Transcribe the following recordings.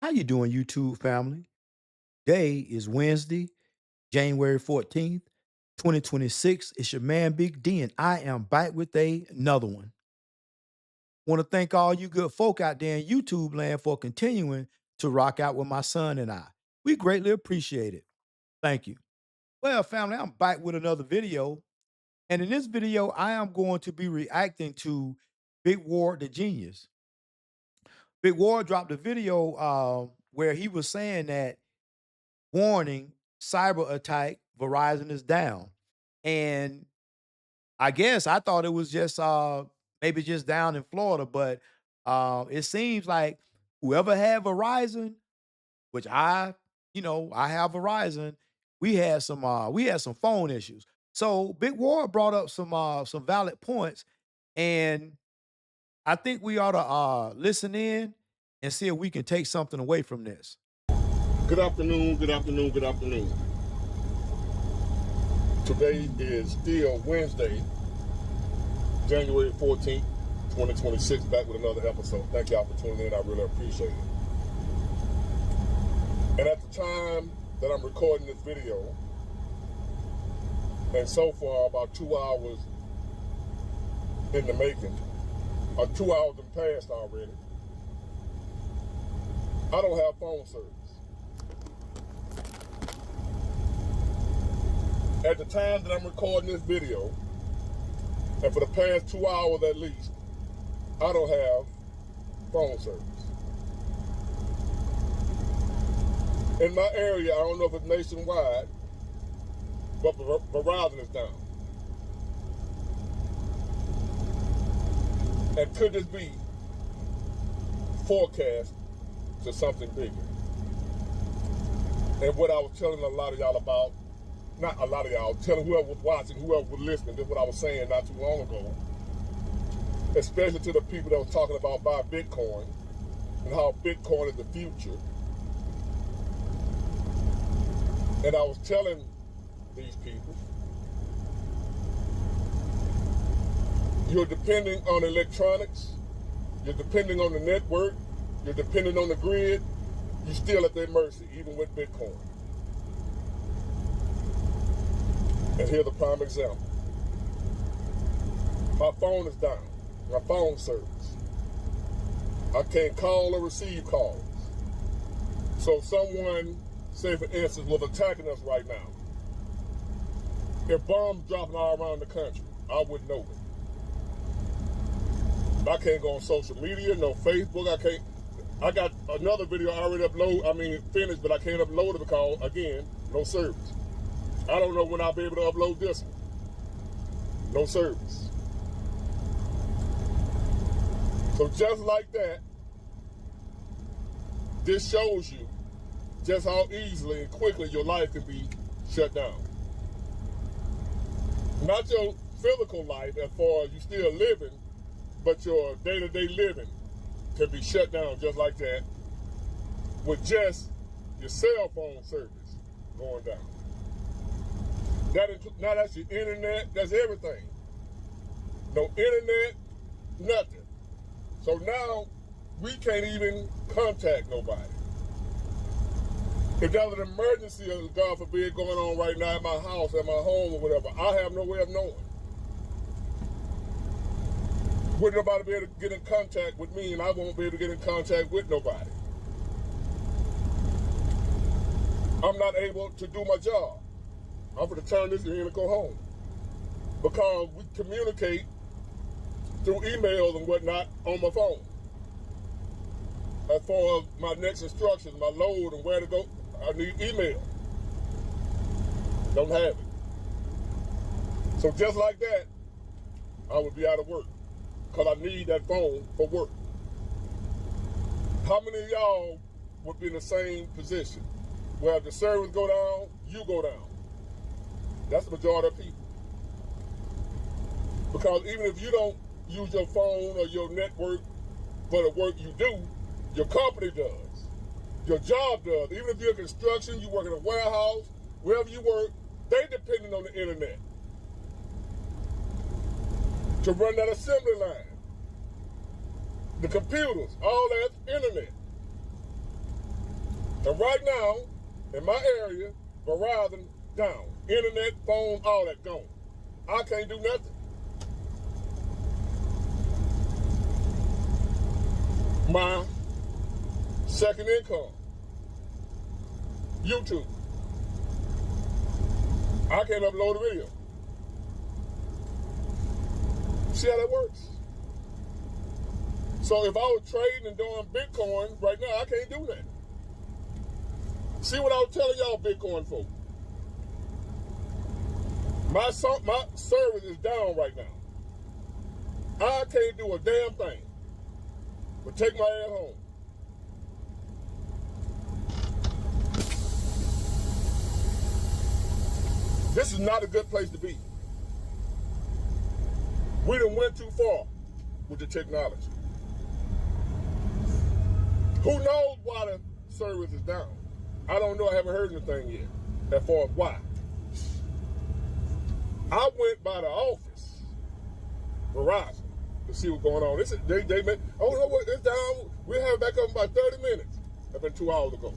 How you doing, YouTube family? Today is Wednesday, January 14th, 2026. It's your man Big D, and I am back with another one. Want to thank all you good folk out there in YouTube land for continuing to rock out with my son and I. We greatly appreciate it. Thank you. Well, family, I'm back with another video. And in this video, I am going to be reacting to Big Ward the Genius. Big Ward dropped a video where he was saying that warning, cyber attack, Verizon is down. And I guess I thought it was just maybe just down in Florida, but it seems like whoever had Verizon, which I have Verizon, we had some phone issues. So Big Ward brought up some valid points, and I think we ought to listen in and see if we can take something away from this. Good afternoon, good afternoon, good afternoon. Today is still Wednesday, January 14th, 2026, back with another episode. Thank y'all for tuning in. I really appreciate it. And at the time that I'm recording this video, and so far about 2 hours in the making, or 2 hours have passed already, I don't have phone service. At the time that I'm recording this video, and for the past 2 hours at least, I don't have phone service. In my area, I don't know if it's nationwide, but Verizon is down. And could this be forecast to something bigger? And what I was telling a lot of y'all about, not a lot of y'all, telling whoever was watching, whoever was listening, this is what I was saying not too long ago, especially to the people that was talking about buy Bitcoin and how Bitcoin is the future. And I was telling these people, you're depending on electronics, you're depending on the network, you're depending on the grid, you're still at their mercy, even with Bitcoin. And here's a prime example. My phone is down, my phone service. I can't call or receive calls. So someone, say for instance, was attacking us right now. If bombs dropping all around the country, I wouldn't know it. I can't go on social media, no Facebook, I got another video I already finished, but I can't upload it because, again, no service. I don't know when I'll be able to upload this one. No service. So just like that, this shows you just how easily and quickly your life can be shut down. Not your physical life as far as you still living, but your day-to-day living can be shut down just like that with just your cell phone service going down. Now that's your internet, that's everything. No internet, nothing. So now we can't even contact nobody. If there's an emergency, God forbid, going on right now at my house, at my home or whatever, I have no way of knowing. Wouldn't nobody be able to get in contact with me, and I won't be able to get in contact with nobody. I'm not able to do my job. I'm going to turn this in and go home. Because we communicate through emails and whatnot on my phone. As far as my next instructions, my load and where to go, I need email. Don't have it. So just like that, I would be out of work. Because I need that phone for work. How many of y'all would be in the same position? Where if the service go down, you go down. That's the majority of people. Because even if you don't use your phone or your network for the work you do, your company does. Your job does. Even if you're in construction, you work in a warehouse, wherever you work, they depending on the internet to run that assembly line. The computers, all that's internet. And right now, in my area, Verizon down. Internet, phone, all that gone. I can't do nothing. My second income, YouTube. I can't upload a video. See how that works? So if I was trading and doing Bitcoin right now, I can't do that. See what I was telling y'all Bitcoin folk? My service is down right now. I can't do a damn thing but take my ass home. This is not a good place to be. We done went too far with the technology. Who knows why the service is down? I don't know. I haven't heard anything yet as far as why. I went by the office, Verizon, to see what's going on. They met, oh no, what, it's down. We'll have it back up in about 30 minutes. That's been 2 hours ago.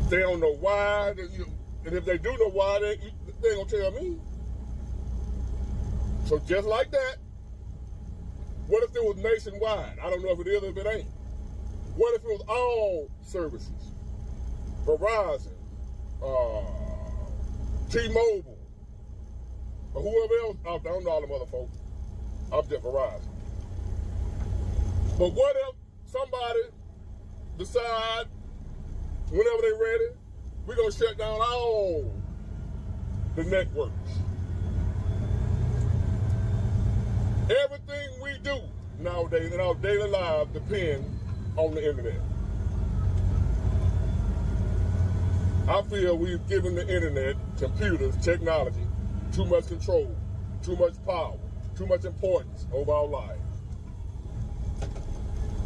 They don't know why, and if they do know why, they ain't gonna tell me. So just like that, what if it was nationwide? I don't know if it is or if it ain't. What if it was all services? Verizon, T-Mobile, or whoever else. I don't know all them other folks. I'm just Verizon. But what if somebody decide whenever they're ready, we're gonna shut down all the networks? Everything we do nowadays in our daily lives depend on the internet. I feel we've given the internet, computers, technology, too much control, too much power, too much importance over our lives.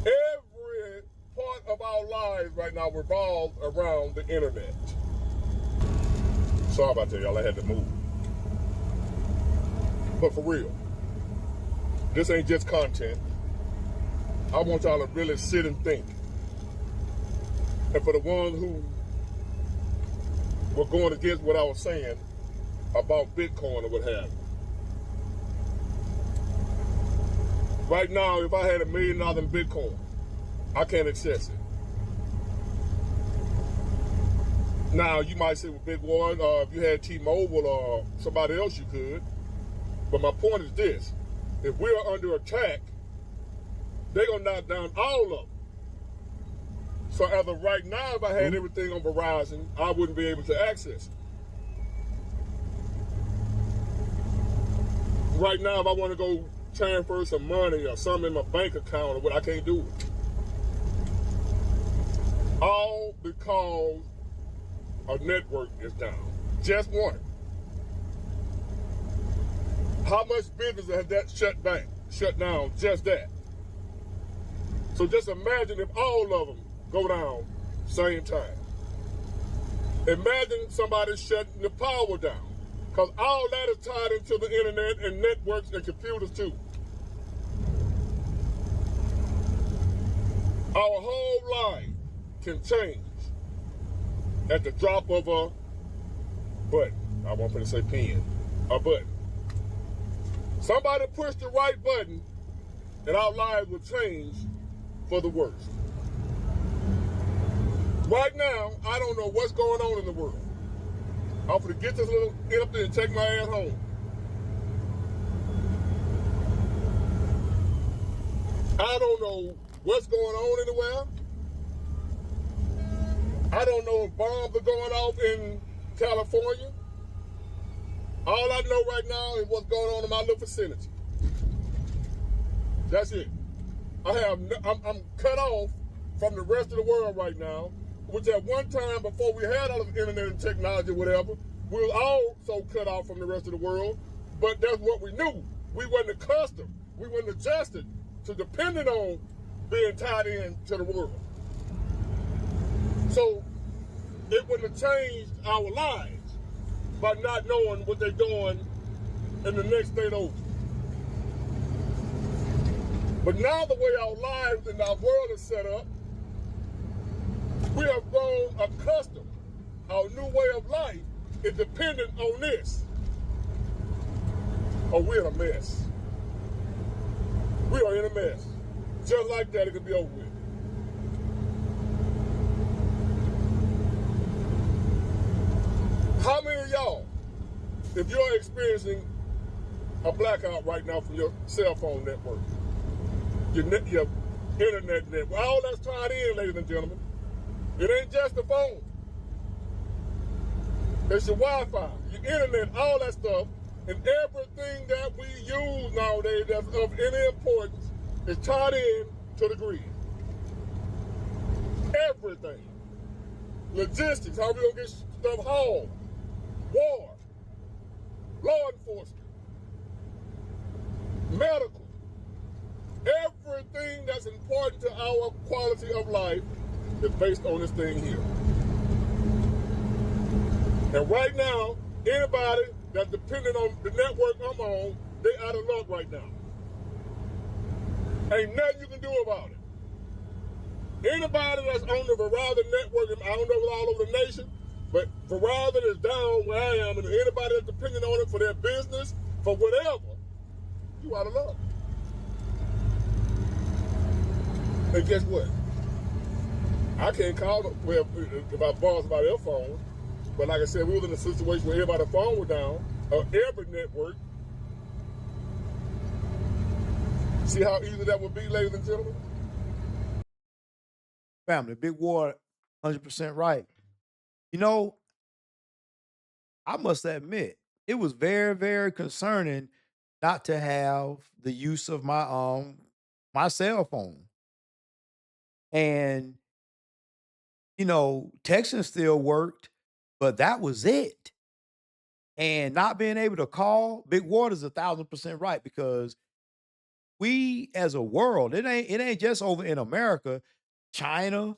Every part of our lives right now revolves around the internet. Sorry about that, y'all. I had to move. But for real, this ain't just content. I want y'all to really sit and think. And for the ones who were going against what I was saying about Bitcoin or what have you. Right now, if I had $1 million in Bitcoin, I can't access it. Now, you might say, well, Big One, if you had T-Mobile or somebody else, you could. But my point is this. If we're under attack, they're going to knock down all of them. So as of right now, if I had everything on Verizon, I wouldn't be able to access it. Right now, if I want to go transfer some money or something in my bank account or what, I can't do it. All because a network is down. Just one. How much business has that shut down, just that? So just imagine if all of them go down same time. Imagine somebody shutting the power down, because all that is tied into the internet and networks and computers too. Our whole life can change at the drop of a button. I won't finna say pen, a button. Somebody push the right button and our lives will change for the worst. Right now, I don't know what's going on in the world. I'm gonna get this little empty and take my ass home. I don't know what's going on anywhere. I don't know if bombs are going off in California. All I know right now is what's going on in my little vicinity. That's it. I'm cut off from the rest of the world right now, which at one time before we had all the internet and technology, whatever, we were also cut off from the rest of the world. But that's what we knew. We wasn't accustomed. We wasn't adjusted to depending on being tied in to the world. So it wouldn't have changed our lives by not knowing what they're doing in the next state over. But now the way our lives and our world is set up, we have grown accustomed. Our new way of life is dependent on this. Or we're in a mess. We are in a mess. Just like that, it could be over with. How many of y'all, if you're experiencing a blackout right now from your cell phone network, your internet network, all that's tied in, ladies and gentlemen, it ain't just the phone. It's your Wi-Fi, your internet, all that stuff, and everything that we use nowadays that's of any importance is tied in to the grid. Everything. Logistics, how we gonna get stuff home, war, law enforcement, medical, everything that's important to our quality of life is based on this thing here. And right now, anybody that's dependent on the network I'm on, they out of luck right now. Ain't nothing you can do about it. Anybody that's on the Verizon network, I don't know if it's all over the nation, but Verizon is down where I am, and anybody that's dependent on it for their business, for whatever, you out of luck. And guess what? I can't call them, well, if I borrow somebody else's phone, but like I said, we was in a situation where everybody's phone was down, every network. See how easy that would be, ladies and gentlemen? Family, Big War, 100% right. You know, I must admit, it was very, very concerning not to have the use of my cell phone. And, texting still worked, but that was it. And not being able to call, Big Water's 1,000% right because we as a world, it ain't just over in America, China,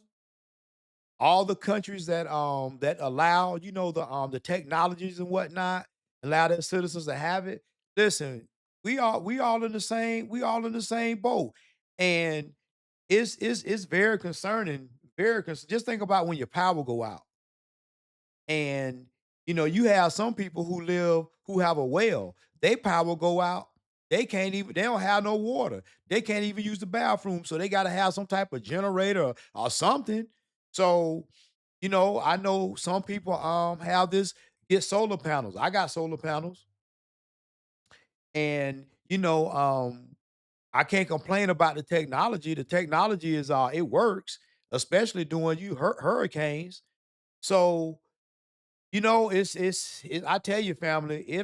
all the countries that allow, the technologies and whatnot, allow their citizens to have it. Listen, we all in the same boat. And it's very concerning, just think about when your power go out. And you have some people who have a well, they power go out, they don't have no water. They can't even use the bathroom, so they gotta have some type of generator or something. So, I know some people have this get solar panels. I got solar panels and I can't complain about the technology. The technology is it works, especially during hurricanes. So I tell you, family,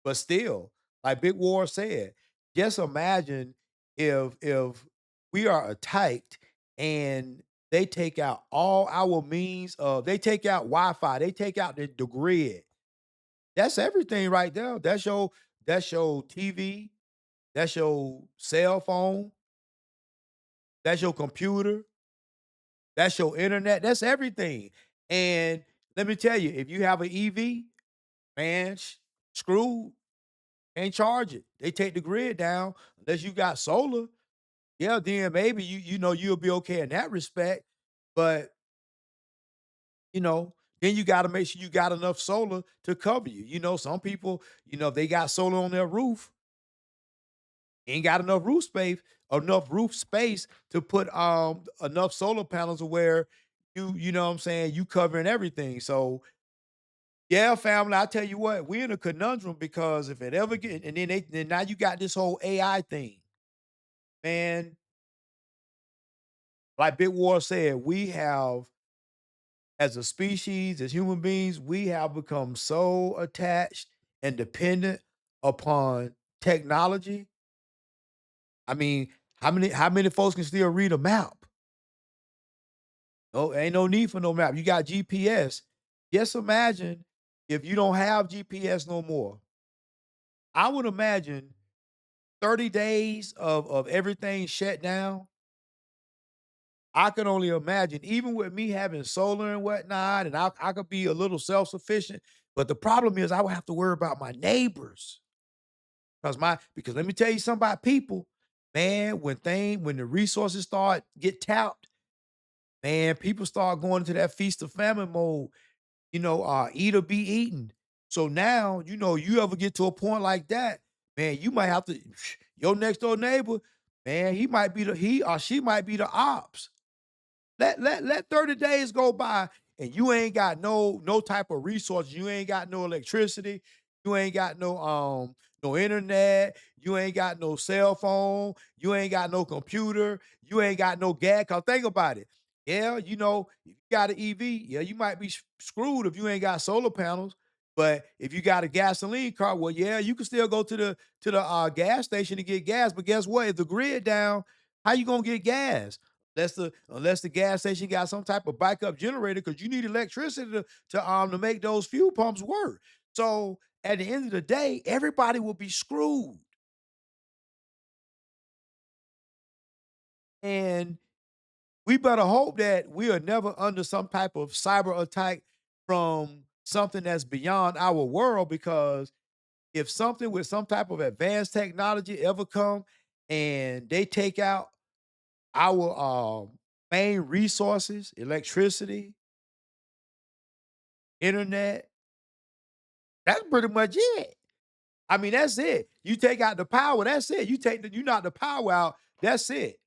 but still, like Big War said, just imagine if we are attacked and they take out all our means of they take out Wi-Fi, they take out the grid. That's everything right there. That's your TV, that's your cell phone, that's your computer, that's your internet, that's everything. And let me tell you, if you have an EV, man, screw, can't charge it. They take the grid down unless you got solar. Yeah, then maybe you'll be okay in that respect. But then you got to make sure you got enough solar to cover you. Some people, they got solar on their roof, ain't got enough roof space to put enough solar panels where you know what I'm saying, you covering everything. So yeah, family, I tell you what, we're in a conundrum because if it ever get and then now you got this whole AI thing. Man, like Big War said, we have as a species, as human beings, we have become so attached and dependent upon technology. I mean, how many folks can still read a map? No, ain't no need for no map. You got GPS. Just imagine if you don't have GPS no more. I would imagine 30 days of everything shut down. I can only imagine, even with me having solar and whatnot, and I could be a little self-sufficient. But the problem is I would have to worry about my neighbors. Because let me tell you something about people. man, when the resources start get tapped, man, people start going into that feast of famine mode. Eat or be eaten. So now, you ever get to a point like that, man, you might have to your next door neighbor, man, he or she might be the ops. Let 30 days go by and you ain't got no type of resources. You ain't got no electricity. You ain't got no internet. You ain't got no cell phone. You ain't got no computer. You ain't got no gas. Cause think about it. Yeah, if you got an EV, yeah, you might be screwed if you ain't got solar panels. But if you got a gasoline car, well, yeah, you can still go to the gas station to get gas. But guess what? If the grid down, how you gonna get gas? Unless the gas station got some type of backup generator, because you need electricity to make those fuel pumps work. So at the end of the day, everybody will be screwed. And we better hope that we are never under some type of cyber attack from something that's beyond our world, because if something with some type of advanced technology ever come and they take out our main resources, electricity, internet, that's pretty much it. I mean, that's it. You take out the power, that's it. You knock the power out, that's it.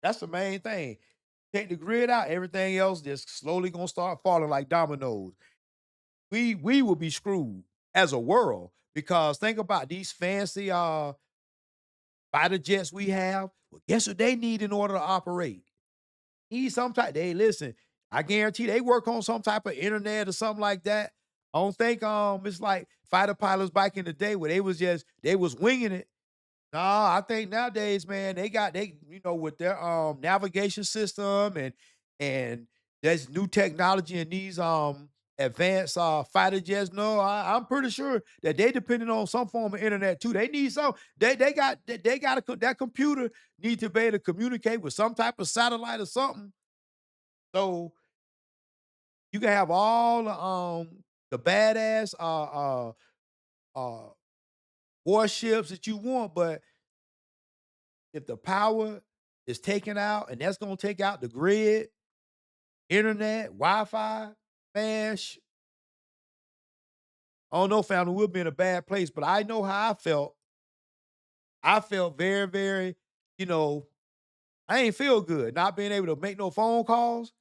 That's the main thing. Take the grid out, everything else just slowly gonna start falling like dominoes. We will be screwed as a world, because think about these fancy fighter jets we have. Well, guess what they need in order to operate? Need some type. They listen. I guarantee they work on some type of internet or something like that. I don't think it's like fighter pilots back in the day where they was winging it. Nah, I think nowadays, man, they with their navigation system and there's new technology in these advanced fighter jets. No, I'm pretty sure that they depending on some form of internet too. They need some. They got that computer need to be able to communicate with some type of satellite or something. So you can have all the badass warships that you want, but if the power is taken out, and that's gonna take out the grid, internet, Wi-Fi, man, I don't know, family, we'll be in a bad place. But I know how I felt. I felt very, very, you know, I ain't feel good not being able to make no phone calls,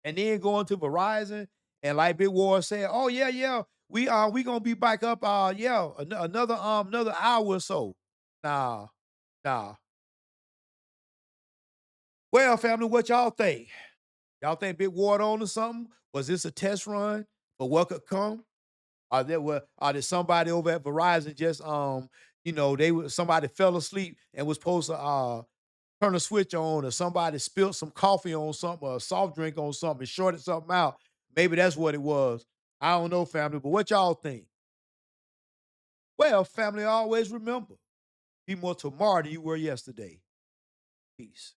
and then going to Verizon and like Big War said, "Oh yeah, yeah, we gonna be back up, yeah, another hour or so." Nah, nah. Well, family, what y'all think? Y'all think Big Ward on or something? Was this a test run for what could come? Or did somebody over at Verizon just somebody fell asleep and was supposed to turn a switch on, or somebody spilled some coffee on something or a soft drink on something and shorted something out. Maybe that's what it was. I don't know, family, but what y'all think? Well, family, always remember, be more tomorrow than you were yesterday. Peace.